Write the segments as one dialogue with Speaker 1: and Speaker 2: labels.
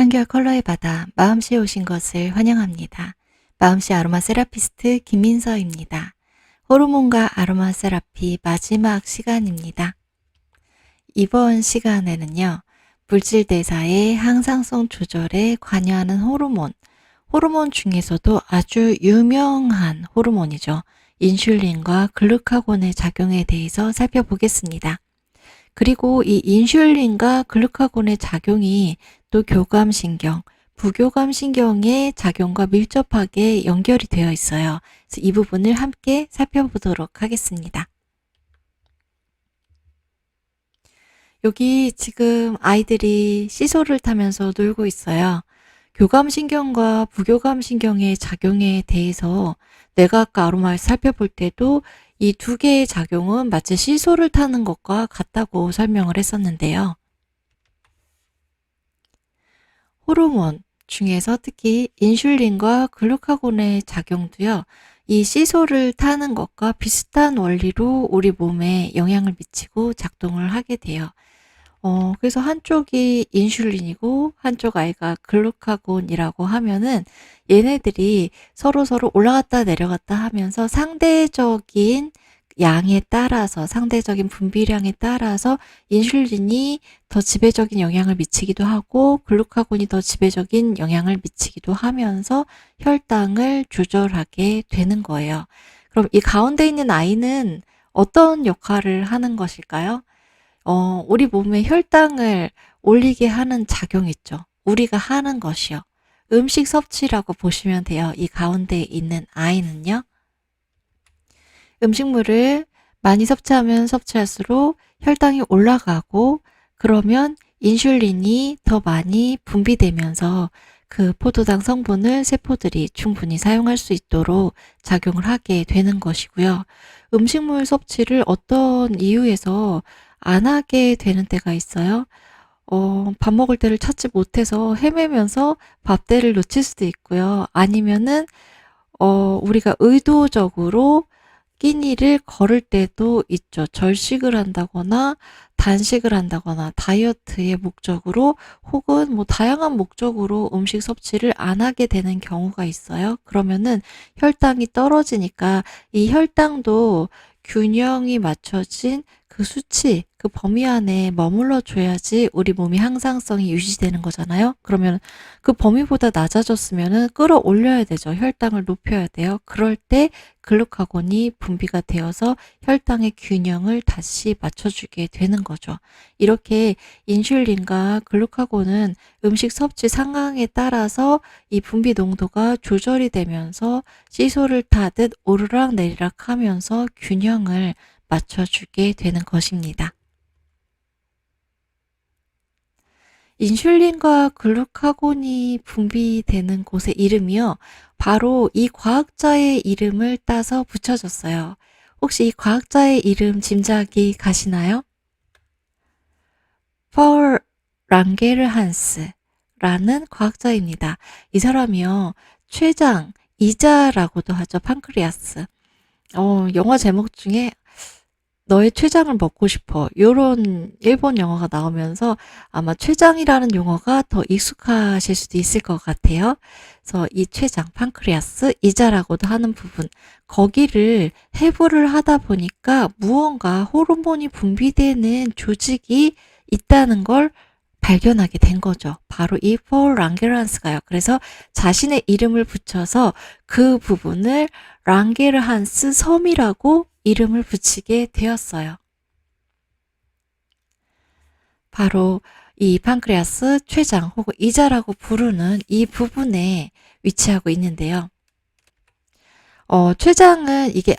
Speaker 1: 향기와 컬러의 바다 마음씨에 오신 것을 환영합니다. 마음씨 아로마 세라피스트 김민서입니다. 호르몬과 아로마 세라피 마지막 시간입니다. 이번 시간에는요, 물질 대사의 항상성 조절에 관여하는 호르몬 중에서도 아주 유명한 호르몬이죠. 인슐린과 글루카곤의 작용에 대해서 살펴보겠습니다. 그리고 이 인슐린과 글루카곤의 작용이 또 교감신경, 부교감신경의 작용과 밀접하게 연결이 되어 있어요. 그래서 이 부분을 함께 살펴보도록 하겠습니다. 여기 지금 아이들이 시소를 타면서 놀고 있어요. 교감신경과 부교감신경의 작용에 대해서 내가 아까 아로마를 살펴볼 때도 이 두 개의 작용은 마치 시소를 타는 것과 같다고 설명을 했었는데요. 호르몬 중에서 특히 인슐린과 글루카곤의 작용도요, 이 시소를 타는 것과 비슷한 원리로 우리 몸에 영향을 미치고 작동을 하게 돼요. 그래서 한쪽이 인슐린이고 한쪽 아이가 글루카곤이라고 하면은 얘네들이 서로서로 올라갔다 내려갔다 하면서 상대적인 양에 따라서, 상대적인 분비량에 따라서 인슐린이 더 지배적인 영향을 미치기도 하고 글루카곤이 더 지배적인 영향을 미치기도 하면서 혈당을 조절하게 되는 거예요. 그럼 이 가운데 있는 아이는 어떤 역할을 하는 것일까요? 우리 몸의 혈당을 올리게 하는 작용 있죠. 우리가 하는 것이요. 음식 섭취라고 보시면 돼요. 이 가운데 있는 아이는요. 음식물을 많이 섭취하면 섭취할수록 혈당이 올라가고, 그러면 인슐린이 더 많이 분비되면서 그 포도당 성분을 세포들이 충분히 사용할 수 있도록 작용을 하게 되는 것이고요. 음식물 섭취를 어떤 이유에서 안 하게 되는 때가 있어요. 밥 먹을 때를 찾지 못해서 헤매면서 밥때를 놓칠 수도 있고요. 아니면은 우리가 의도적으로 끼니를 거를 때도 있죠. 절식을 한다거나 단식을 한다거나 다이어트의 목적으로 혹은 뭐 다양한 목적으로 음식 섭취를 안 하게 되는 경우가 있어요. 그러면은 혈당이 떨어지니까 이 혈당도 균형이 맞춰진 그 수치, 그 범위 안에 머물러 줘야지 우리 몸이 항상성이 유지되는 거잖아요. 그러면 그 범위보다 낮아졌으면은 끌어올려야 되죠. 혈당을 높여야 돼요. 그럴 때 글루카곤이 분비가 되어서 혈당의 균형을 다시 맞춰주게 되는 거죠. 이렇게 인슐린과 글루카곤은 음식 섭취 상황에 따라서 이 분비 농도가 조절이 되면서 시소를 타듯 오르락 내리락 하면서 균형을 맞춰주게 되는 것입니다. 인슐린과 글루카곤이 분비되는 곳의 이름이요, 바로 이 과학자의 이름을 따서 붙여졌어요. 혹시 이 과학자의 이름 짐작이 가시나요? 펄 랑게르한스라는 과학자입니다. 이 사람이요, 췌장이자라고도 하죠. 판크리아스. 영화 제목 중에 너의 췌장을 먹고 싶어, 요런 일본 영화가 나오면서 아마 췌장이라는 용어가 더 익숙하실 수도 있을 것 같아요. 그래서 이 췌장, 판크리아스, 이자라고도 하는 부분, 거기를 해부를 하다 보니까 무언가 호르몬이 분비되는 조직이 있다는 걸 발견하게 된 거죠. 바로 이 폴 랑게르한스가요. 그래서 자신의 이름을 붙여서 그 부분을 랑게르한스 섬이라고 이름을 붙이게 되었어요. 바로 이 판크레아스, 췌장 혹은 이자라고 부르는 이 부분에 위치하고 있는데요. 췌장은 이게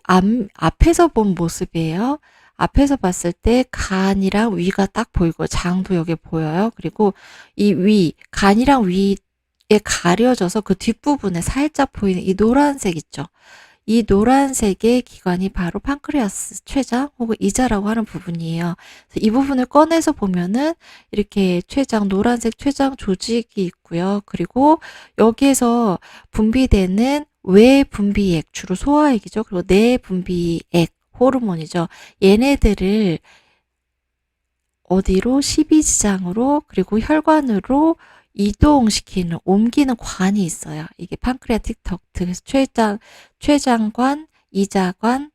Speaker 1: 앞에서 본 모습이에요. 앞에서 봤을 때 간이랑 위가 딱 보이고 장도 여기 보여요. 그리고 이 간이랑 위에 가려져서 그 뒷부분에 살짝 보이는 이 노란색 있죠. 이 노란색의 기관이 바로 판크레아스, 췌장 혹은 이자라고 하는 부분이에요. 이 부분을 꺼내서 보면은 이렇게 노란색 췌장 조직이 있고요. 그리고 여기에서 분비되는 외분비액, 주로 소화액이죠. 그리고 내분비액, 호르몬이죠. 얘네들을 어디로? 십이지장으로, 그리고 혈관으로 이동시키는, 옮기는 관이 있어요. 이게 판크레아틱 덕트, 그래서 췌장관, 이자관,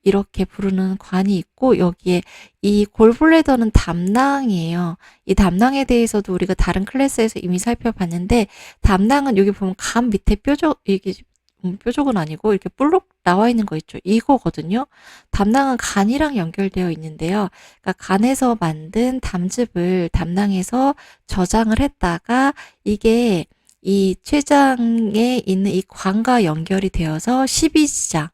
Speaker 1: 이렇게 부르는 관이 있고, 여기에 이 골블래더는 담낭이에요. 이 담낭에 대해서도 우리가 다른 클래스에서 이미 살펴봤는데, 담낭은 여기 보면 간 밑에 뾰족, 이게 뾰족은 아니고 이렇게 볼록 나와 있는 거 있죠. 이거거든요. 담낭은 간이랑 연결되어 있는데요. 그러니까 간에서 만든 담즙을 담낭에서 저장을 했다가 이게 이 췌장에 있는 이 관과 연결이 되어서 12지장,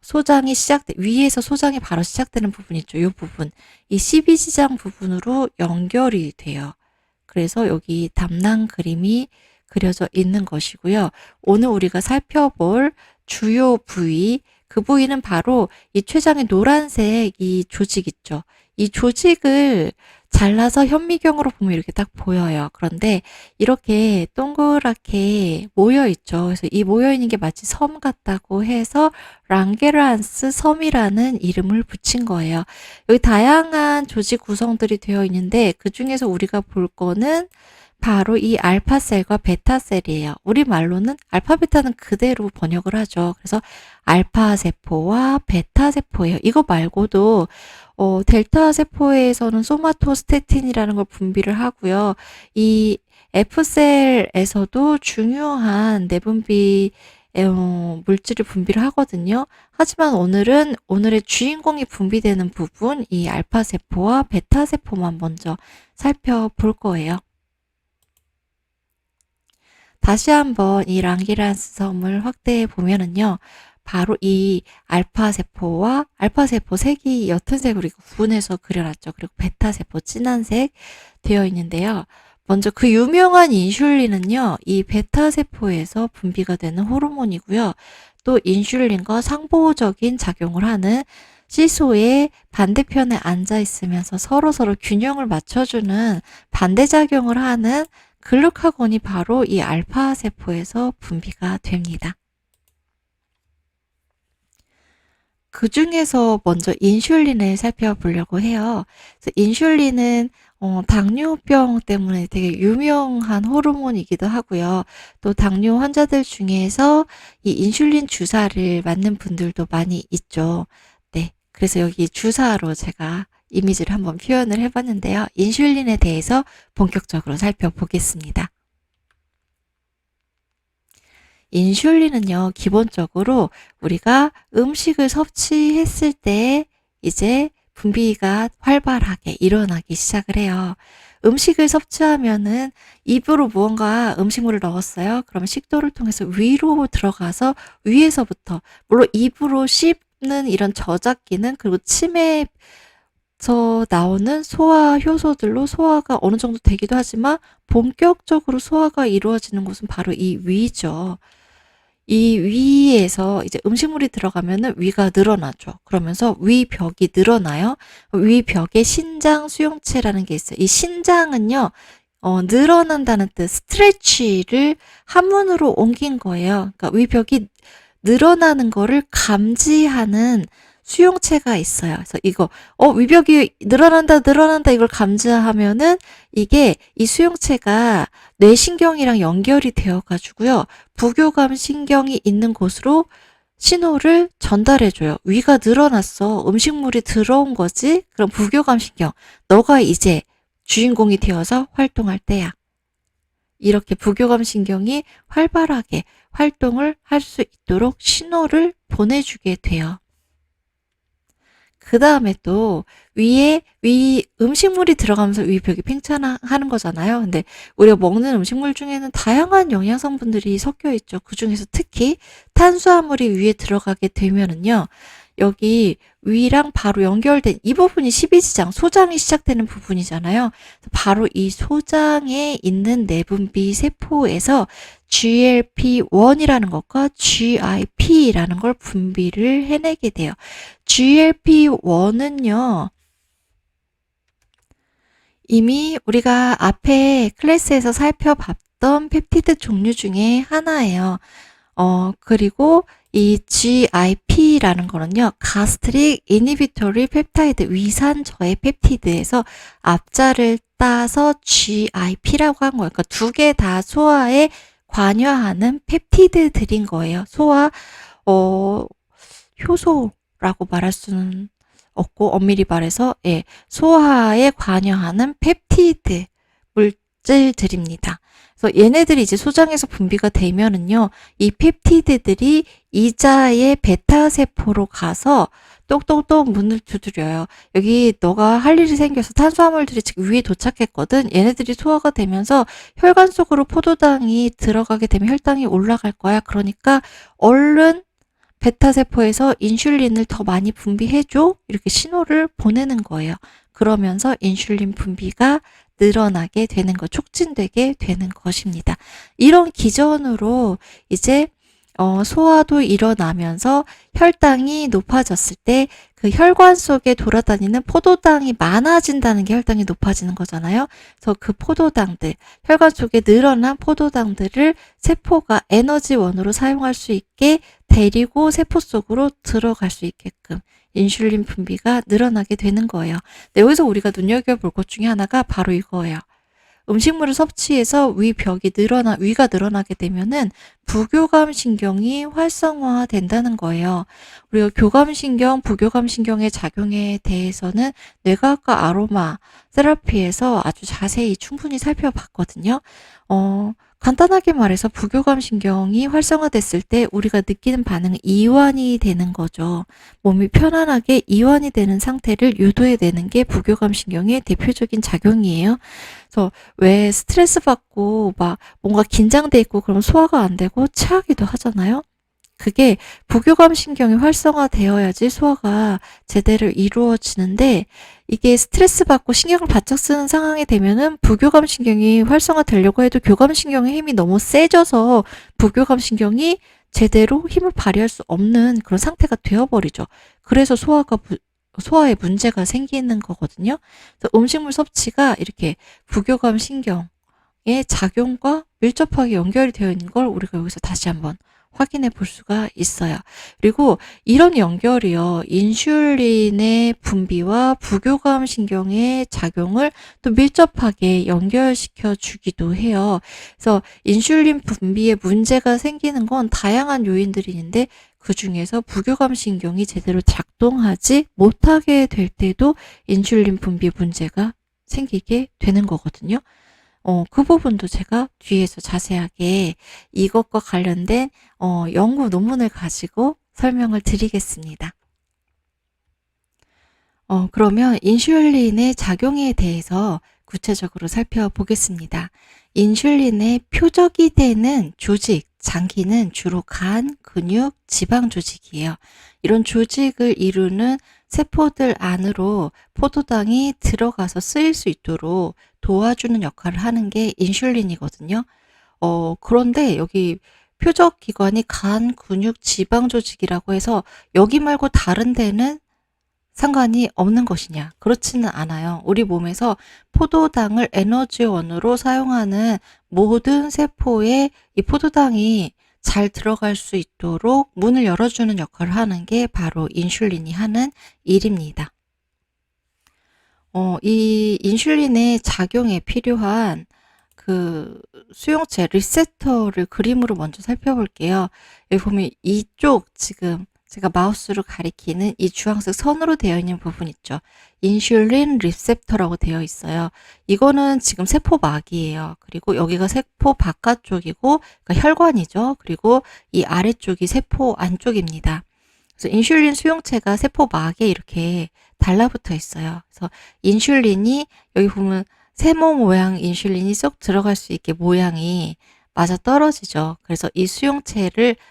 Speaker 1: 소장이 위에서 소장이 바로 시작되는 부분 있죠. 이 부분. 이 12지장 부분으로 연결이 돼요. 그래서 여기 담낭 그림이 그려져 있는 것이고요. 오늘 우리가 살펴볼 주요 부위, 그 부위는 바로 이 췌장의 노란색 이 조직 있죠. 이 조직을 잘라서 현미경으로 보면 이렇게 딱 보여요. 그런데 이렇게 동그랗게 모여 있죠. 그래서 이 모여 있는 게 마치 섬 같다고 해서 랑게란스 섬이라는 이름을 붙인 거예요. 여기 다양한 조직 구성들이 되어 있는데 그 중에서 우리가 볼 거는 바로 이 알파셀과 베타셀이에요. 우리말로는 알파, 베타는 그대로 번역을 하죠. 그래서 알파 세포와 베타 세포예요. 이거 말고도 델타 세포에서는 소마토스테틴이라는 걸 분비를 하고요. 이 F셀에서도 중요한 내분비 물질을 분비를 하거든요. 하지만 오늘의 주인공이 분비되는 부분, 이 알파 세포와 베타 세포만 먼저 살펴볼 거예요. 다시 한번 이 랑게란스 섬을 확대해 보면은요. 바로 이 알파세포와 알파세포 색이 옅은 색으로 구분해서 그려놨죠. 그리고 베타세포 진한색 되어 있는데요. 먼저 그 유명한 인슐린은요. 이 베타세포에서 분비가 되는 호르몬이고요. 또 인슐린과 상보적인 작용을 하는 시소의 반대편에 앉아 있으면서 서로서로 균형을 맞춰주는 반대작용을 하는 글루카곤이 바로 이 알파 세포에서 분비가 됩니다. 그 중에서 먼저 인슐린을 살펴보려고 해요. 그래서 인슐린은 당뇨병 때문에 되게 유명한 호르몬이기도 하고요. 또 당뇨 환자들 중에서 이 인슐린 주사를 맞는 분들도 많이 있죠. 네, 그래서 여기 주사로 제가 이미지를 한번 표현을 해봤는데요. 인슐린에 대해서 본격적으로 살펴보겠습니다. 인슐린은요, 기본적으로 우리가 음식을 섭취했을 때 이제 분비가 활발하게 일어나기 시작을 해요. 음식을 섭취하면은 입으로 무언가 음식물을 넣었어요. 그러면 식도를 통해서 위로 들어가서 위에서부터, 물론 입으로 씹는 이런 저작기는, 그리고 침에서 나오는 소화 효소들로 소화가 어느 정도 되기도 하지만 본격적으로 소화가 이루어지는 곳은 바로 이 위죠. 이 위에서 이제 음식물이 들어가면은 위가 늘어나죠. 그러면서 위벽이 늘어나요. 위벽에 신장 수용체라는 게 있어요. 이 신장은요, 늘어난다는 뜻, 스트레치를 한문으로 옮긴 거예요. 그러니까 위벽이 늘어나는 거를 감지하는 수용체가 있어요. 그래서 이거, 위벽이 늘어난다, 이걸 감지하면은 이게 이 수용체가 뇌신경이랑 연결이 되어가지고요. 부교감 신경이 있는 곳으로 신호를 전달해줘요. 위가 늘어났어. 음식물이 들어온 거지? 그럼 부교감 신경, 너가 이제 주인공이 되어서 활동할 때야. 이렇게 부교감 신경이 활발하게 활동을 할 수 있도록 신호를 보내주게 돼요. 그 다음에 또 음식물이 들어가면서 위벽이 팽창하는 거잖아요. 근데 우리가 먹는 음식물 중에는 다양한 영양 성분들이 섞여 있죠. 그 중에서 특히 탄수화물이 위에 들어가게 되면은요, 여기 위랑 바로 연결된 이 부분이 12지장, 소장이 시작되는 부분이잖아요. 바로 이 소장에 있는 내분비 세포에서 GLP-1이라는 것과 GIP라는 걸 분비를 해내게 돼요. GLP-1은요, 이미 우리가 앞에 클래스에서 살펴봤던 펩티드 종류 중에 하나예요. 그리고 이 GIP라는 거는요, 가스트릭 이니비토리 펩타이드, 위산 저해 펩티드에서 앞자를 따서 GIP라고 한 거예요. 그러니까 두 개 다 소화에 관여하는 펩티드들인 거예요. 소화, 효소라고 말할 수는 없고, 엄밀히 말해서, 예, 소화에 관여하는 펩티드 물질들입니다. 그래서 얘네들이 이제 소장에서 분비가 되면은요, 이 펩티드들이 이자의 베타 세포로 가서 똑똑똑 문을 두드려요. 여기 너가 할 일이 생겨서 탄수화물들이 지금 위에 도착했거든. 얘네들이 소화가 되면서 혈관 속으로 포도당이 들어가게 되면 혈당이 올라갈 거야. 그러니까 얼른 베타 세포에서 인슐린을 더 많이 분비해줘. 이렇게 신호를 보내는 거예요. 그러면서 인슐린 분비가 늘어나게 되는 것, 촉진되게 되는 것입니다. 이런 기전으로 이제 소화도 일어나면서 혈당이 높아졌을 때 그 혈관 속에 돌아다니는 포도당이 많아진다는 게 혈당이 높아지는 거잖아요. 그래서 그 포도당들, 혈관 속에 늘어난 포도당들을 세포가 에너지원으로 사용할 수 있게 데리고 세포 속으로 들어갈 수 있게끔 인슐린 분비가 늘어나게 되는 거예요. 근데 여기서 우리가 눈여겨볼 것 중에 하나가 바로 이거예요. 음식물을 섭취해서 위가 늘어나게 되면은 부교감신경이 활성화된다는 거예요. 우리가 교감신경, 부교감신경의 작용에 대해서는 뇌과학과 아로마 세라피에서 아주 자세히 충분히 살펴봤거든요. 간단하게 말해서 부교감신경이 활성화됐을 때 우리가 느끼는 반응은 이완이 되는 거죠. 몸이 편안하게 이완이 되는 상태를 유도해내는 게 부교감신경의 대표적인 작용이에요. 그래서 왜 스트레스 받고 막 뭔가 긴장돼 있고 그러면 소화가 안 되고 체하기도 하잖아요. 그게 부교감신경이 활성화되어야지 소화가 제대로 이루어지는데 이게 스트레스 받고 신경을 바짝 쓰는 상황이 되면은 부교감신경이 활성화되려고 해도 교감신경의 힘이 너무 세져서 부교감신경이 제대로 힘을 발휘할 수 없는 그런 상태가 되어버리죠. 그래서 소화에 문제가 생기는 거거든요. 그래서 음식물 섭취가 이렇게 부교감신경의 작용과 밀접하게 연결이 되어 있는 걸 우리가 여기서 다시 한번 확인해 볼 수가 있어요. 그리고 이런 연결이요, 인슐린의 분비와 부교감 신경의 작용을 또 밀접하게 연결시켜 주기도 해요. 그래서 인슐린 분비에 문제가 생기는 건 다양한 요인들이 있는데 그 중에서 부교감 신경이 제대로 작동하지 못하게 될 때도 인슐린 분비 문제가 생기게 되는 거거든요. 그 부분도 제가 뒤에서 자세하게 이것과 관련된 연구 논문을 가지고 설명을 드리겠습니다. 그러면 인슐린의 작용에 대해서 구체적으로 살펴보겠습니다. 인슐린의 표적이 되는 조직, 장기는 주로 간, 근육, 지방 조직이에요. 이런 조직을 이루는 세포들 안으로 포도당이 들어가서 쓰일 수 있도록 도와주는 역할을 하는 게 인슐린이거든요. 그런데 여기 표적 기관이 간, 근육, 지방 조직이라고 해서 여기 말고 다른 데는 상관이 없는 것이냐? 그렇지는 않아요. 우리 몸에서 포도당을 에너지원으로 사용하는 모든 세포에 이 포도당이 잘 들어갈 수 있도록 문을 열어주는 역할을 하는 게 바로 인슐린이 하는 일입니다. 이 인슐린의 작용에 필요한 그 수용체 리셉터를 그림으로 먼저 살펴볼게요. 여기 보면 이쪽 지금 제가 마우스로 가리키는 이 주황색 선으로 되어 있는 부분 있죠. 인슐린 리셉터라고 되어 있어요. 이거는 지금 세포막이에요. 그리고 여기가 세포 바깥쪽이고 그러니까 혈관이죠. 그리고 이 아래쪽이 세포 안쪽입니다. 그래서 인슐린 수용체가 세포막에 이렇게 달라붙어 있어요. 그래서 인슐린이 여기 보면 세모 모양 인슐린이 쏙 들어갈 수 있게 모양이 맞아 떨어지죠. 그래서 이 수용체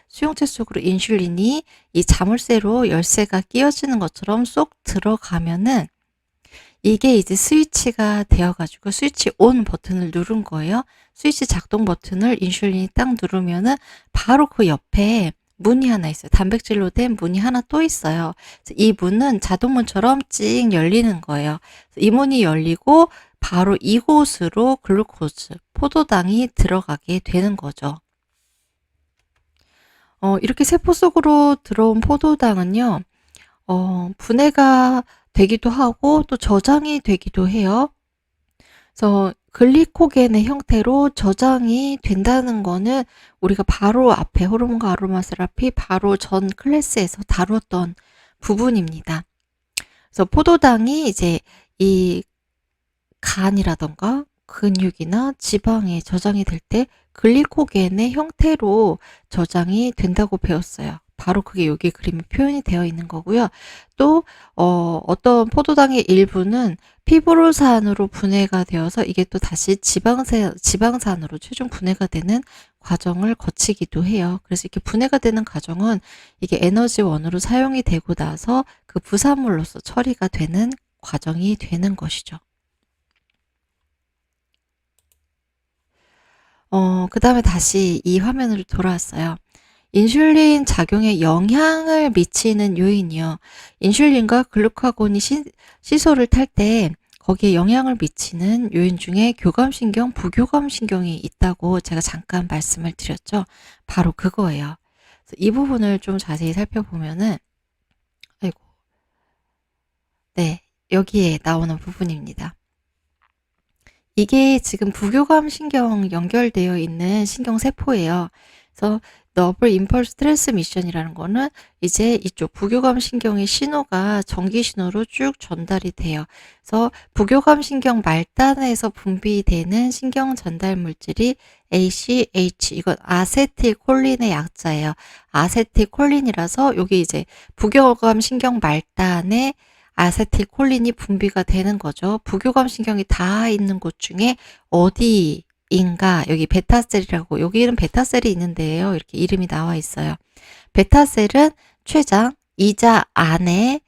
Speaker 1: 속으로 인슐린이 이 자물쇠로 열쇠가 끼워지는 것처럼 쏙 들어가면은 이게 이제 스위치가 되어가지고 스위치 온 버튼을 누른 거예요. 스위치 작동 버튼을 인슐린이 딱 누르면은 바로 그 옆에 문이 하나 있어요. 단백질로 된 문이 하나 또 있어요. 이 문은 자동문처럼 찡 열리는 거예요. 이 문이 열리고 바로 이곳으로 글루코즈, 포도당이 들어가게 되는 거죠. 이렇게 세포 속으로 들어온 포도당은요, 분해가 되기도 하고 또 저장이 되기도 해요. 그래서 글리코겐의 형태로 저장이 된다는 거는 우리가 바로 앞에 호르몬과 아로마 세라피 바로 전 클래스에서 다뤘던 부분입니다. 그래서 포도당이 이제 이 간이라던가 근육이나 지방에 저장이 될 때 글리코겐의 형태로 저장이 된다고 배웠어요. 바로 그게 여기 그림에 표현이 되어 있는 거고요. 또 어떤 포도당의 일부는 피브로산으로 분해가 되어서 이게 또 다시 지방산으로 최종 분해가 되는 과정을 거치기도 해요. 그래서 이렇게 분해가 되는 과정은 이게 에너지원으로 사용이 되고 나서 그 부산물로서 처리가 되는 과정이 되는 것이죠. 그 다음에 다시 이 화면으로 돌아왔어요. 인슐린 작용에 영향을 미치는 요인이요. 인슐린과 글루카곤이 시소를 탈 때 거기에 영향을 미치는 요인 중에 교감신경, 부교감신경이 있다고 제가 잠깐 말씀을 드렸죠. 바로 그거예요. 그래서 이 부분을 좀 자세히 살펴보면은, 아이고, 네, 여기에 나오는 부분입니다. 이게 지금 부교감 신경 연결되어 있는 신경세포예요. 그래서 너블 임펄스 트랜스미션이라는 거는 이제 이쪽 부교감 신경의 신호가 전기 신호로 쭉 전달이 돼요. 그래서 부교감 신경 말단에서 분비되는 신경 전달 물질이 ACH, 이건 아세틸콜린의 약자예요. 아세틸콜린이라서 여기 이제 부교감 신경 말단에 아세틸콜린이 분비가 되는 거죠. 부교감 신경이 다 있는 곳 중에 어디인가, 여기 베타셀이라고, 여기는 베타셀이 있는데요. 이렇게 이름이 나와 있어요. 베타셀은 췌장, 이자 안에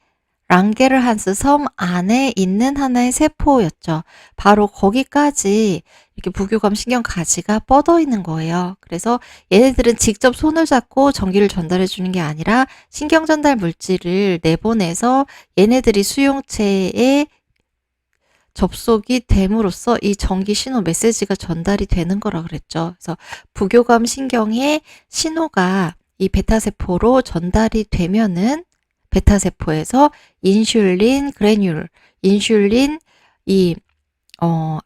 Speaker 1: 랑게르한스 섬 안에 있는 하나의 세포였죠. 바로 거기까지 이렇게 부교감 신경 가지가 뻗어 있는 거예요. 그래서 얘네들은 직접 손을 잡고 전기를 전달해 주는 게 아니라 신경 전달 물질을 내보내서 얘네들이 수용체에 접속이 됨으로써 이 전기 신호 메시지가 전달이 되는 거라 그랬죠. 그래서 부교감 신경의 신호가 이 베타세포로 전달이 되면은 베타세포에서 인슐린 그래뉴, 인슐린 이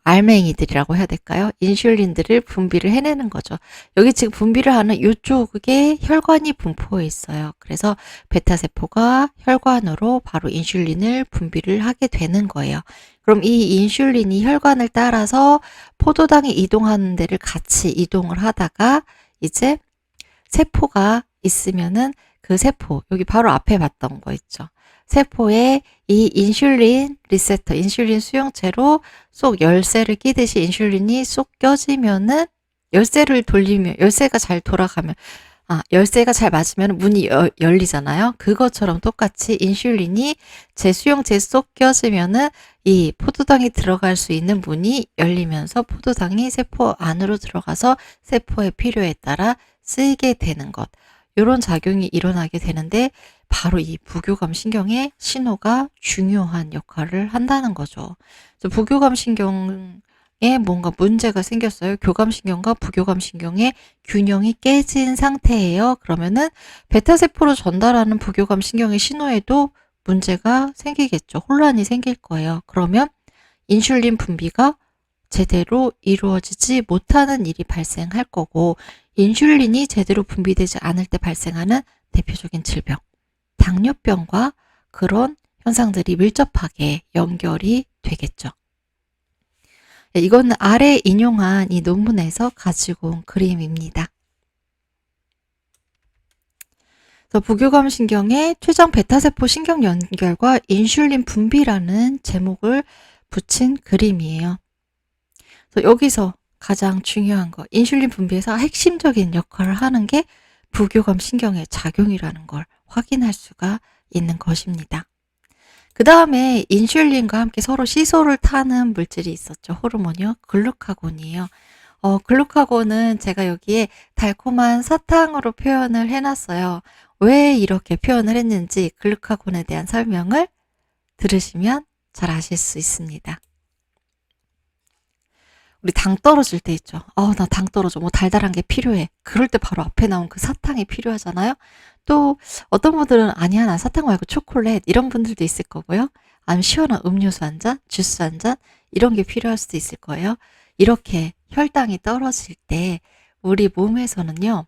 Speaker 1: 알맹이들이라고 해야 될까요? 인슐린들을 분비를 해내는 거죠. 여기 지금 분비를 하는 이쪽에 혈관이 분포해 있어요. 그래서 베타세포가 혈관으로 바로 인슐린을 분비를 하게 되는 거예요. 그럼 이 인슐린이 혈관을 따라서 포도당이 이동하는 데를 같이 이동을 하다가 이제 세포가 있으면은 그 세포, 여기 바로 앞에 봤던 거 있죠. 세포에 이 인슐린 리셉터, 인슐린 수용체로 쏙 열쇠를 끼듯이 인슐린이 쏙 껴지면은 열쇠를 돌리면, 열쇠가 잘 돌아가면, 열쇠가 잘 맞으면 문이 열리잖아요. 그것처럼 똑같이 인슐린이 제 수용체에 쏙 껴지면은 이 포도당이 들어갈 수 있는 문이 열리면서 포도당이 세포 안으로 들어가서 세포의 필요에 따라 쓰이게 되는 것. 이런 작용이 일어나게 되는데 바로 이 부교감 신경의 신호가 중요한 역할을 한다는 거죠. 그래서 부교감 신경에 뭔가 문제가 생겼어요. 교감 신경과 부교감 신경의 균형이 깨진 상태예요. 그러면은 베타세포로 전달하는 부교감 신경의 신호에도 문제가 생기겠죠. 혼란이 생길 거예요. 그러면 인슐린 분비가 제대로 이루어지지 못하는 일이 발생할 거고, 인슐린이 제대로 분비되지 않을 때 발생하는 대표적인 질병, 당뇨병과 그런 현상들이 밀접하게 연결이 되겠죠. 이거는 아래 인용한 이 논문에서 가지고 온 그림입니다. 부교감 신경의 췌장 베타세포 신경 연결과 인슐린 분비라는 제목을 붙인 그림이에요. 그래서 여기서 가장 중요한 거, 인슐린 분비에서 핵심적인 역할을 하는 게 부교감 신경의 작용이라는 걸 확인할 수가 있는 것입니다. 그 다음에 인슐린과 함께 서로 시소를 타는 물질이 있었죠. 호르몬이요. 글루카곤이에요. 글루카곤은 제가 여기에 달콤한 사탕으로 표현을 해놨어요. 왜 이렇게 표현을 했는지 글루카곤에 대한 설명을 들으시면 잘 아실 수 있습니다. 우리 당 떨어질 때 있죠. 나 당 떨어져. 뭐 달달한 게 필요해. 그럴 때 바로 앞에 나온 그 사탕이 필요하잖아요. 또 어떤 분들은 아니야, 난 사탕 말고 초콜릿 이런 분들도 있을 거고요. 아니면 시원한 음료수 한 잔, 주스 한 잔 이런 게 필요할 수도 있을 거예요. 이렇게 혈당이 떨어질 때 우리 몸에서는요.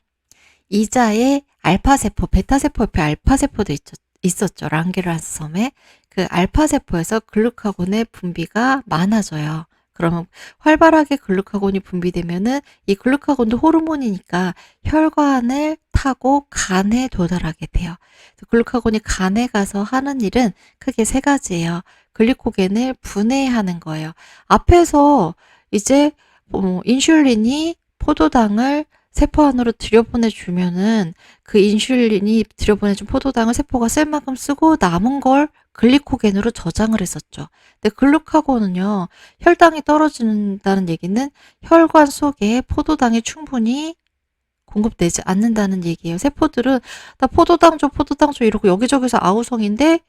Speaker 1: 이자의 알파세포, 베타세포 옆에 알파세포도 있었죠. 랑게르한스 섬에. 그 알파세포에서 글루카곤의 분비가 많아져요. 그러면 활발하게 글루카곤이 분비되면은 이 글루카곤도 호르몬이니까 혈관을 타고 간에 도달하게 돼요. 글루카곤이 간에 가서 하는 일은 크게 세 가지예요. 글리코겐을 분해하는 거예요. 앞에서 이제 인슐린이 포도당을 세포 안으로 들여보내주면은 그 인슐린이 들여보내준 포도당을 세포가 쓸 만큼 쓰고 남은 걸 글리코겐으로 저장을 했었죠. 근데 글루카곤은요, 혈당이 떨어진다는 얘기는 혈관 속에 포도당이 충분히 공급되지 않는다는 얘기예요. 세포들은 나 포도당 줘 이러고 여기저기서 아우성인데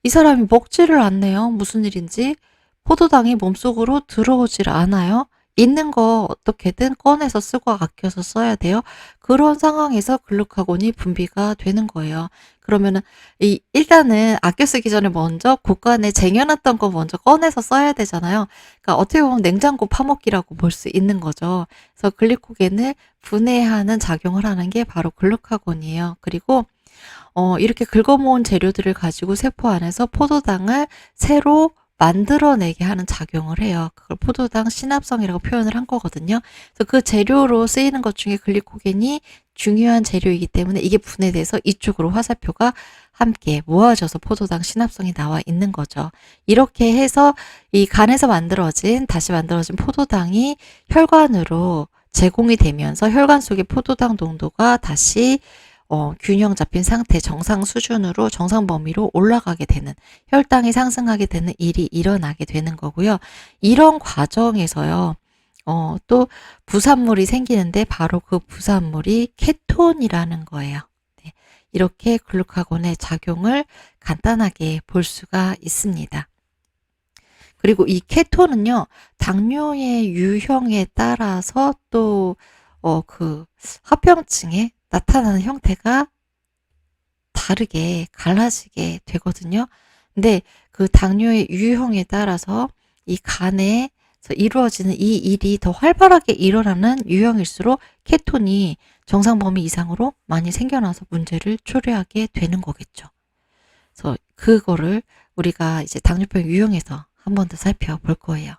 Speaker 1: 이 사람이 먹지를 않네요. 무슨 일인지. 포도당이 몸속으로 들어오질 않아요. 있는 거 어떻게든 꺼내서 쓰고 아껴서 써야 돼요. 그런 상황에서 글루카곤이 분비가 되는 거예요. 그러면은 일단은 아껴 쓰기 전에 먼저 곳간에 쟁여놨던 거 먼저 꺼내서 써야 되잖아요. 그러니까 어떻게 보면 냉장고 파먹기라고 볼 수 있는 거죠. 그래서 글리코겐을 분해하는 작용을 하는 게 바로 글루카곤이에요. 그리고 이렇게 긁어모은 재료들을 가지고 세포 안에서 포도당을 새로 만들어내게 하는 작용을 해요. 그걸 포도당 신합성이라고 표현을 한 거거든요. 그래서 그 재료로 쓰이는 것 중에 글리코겐이 중요한 재료이기 때문에 이게 분해돼서 이쪽으로 화살표가 함께 모아져서 포도당 신합성이 나와 있는 거죠. 이렇게 해서 이 간에서 다시 만들어진 포도당이 혈관으로 제공이 되면서 혈관 속의 포도당 농도가 다시 균형 잡힌 상태, 정상 수준으로, 정상 범위로 올라가게 되는, 혈당이 상승하게 되는 일이 일어나게 되는 거고요. 이런 과정에서요, 또 부산물이 생기는데 바로 그 부산물이 케톤이라는 거예요. 네, 이렇게 글루카곤의 작용을 간단하게 볼 수가 있습니다. 그리고 이 케톤은요, 당뇨의 유형에 따라서 또, 그 합병증에 나타나는 형태가 다르게 갈라지게 되거든요. 근데 그 당뇨의 유형에 따라서 이 간에서 이루어지는 이 일이 더 활발하게 일어나는 유형일수록 케톤이 정상 범위 이상으로 많이 생겨나서 문제를 초래하게 되는 거겠죠. 그래서 그거를 우리가 이제 당뇨병 유형에서 한 번 더 살펴볼 거예요.